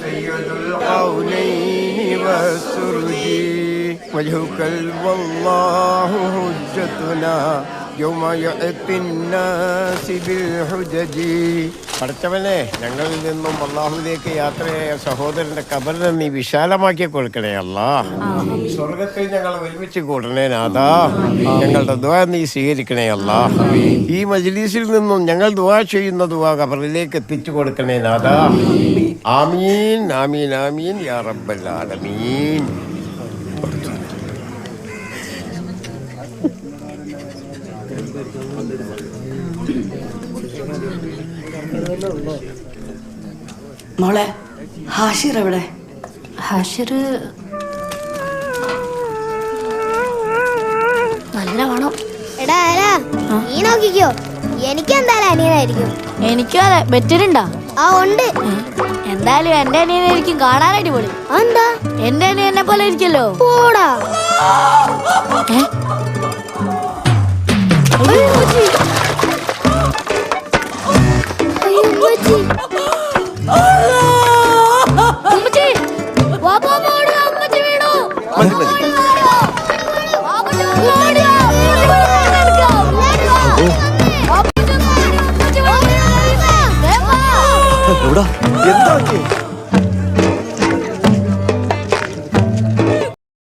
سيد القولين والسرد وجهك والله حجتنا يوم يأتي الناس بالحجج. പഠിച്ചവനെ, ഞങ്ങളിൽ നിന്നും അള്ളാഹുവിലേക്ക് യാത്രയായ സഹോദരന്റെ ഖബറിനെ നീ വിശാലമാക്കി കൊടുക്കണേ അല്ലാ. സ്വർഗത്തിൽ ഞങ്ങൾ ഒരുമിച്ച് കൂടണേ നാഥാ. ഞങ്ങളുടെ ദുആ നീ സ്വീകരിക്കണേ അല്ലാ. ഈ മജ്‌ലിസിൽ നിന്നും ഞങ്ങൾ ദുആ ചെയ്യുന്ന ദുആ ഖബറിലേക്ക് എത്തിച്ചു കൊടുക്കണേ നാഥാ. ആമീൻ ആമീൻ ആമീൻ യാ റബ്ബൽ ആലമീൻ. മോളെ, ഹാഷിർ എവിടെ? ഹാഷിർ നല്ല വേണം. എടാ നീ നോക്കിക്കോ, എനിക്ക് എന്തായാലും അനിയനായിരിക്കും. എനിക്കും അതെ. ബെറ്റിലുണ്ടോ? ആ ഉണ്ട്. എന്തായാലും എന്റെ അനിയനായിരിക്കും കാണാനായിട്ട് പോലും. എന്താ? എന്റെ അനിയൻ എന്നെ പോലെ ഇരിക്കല്ലോ. പോടാ. എന്താ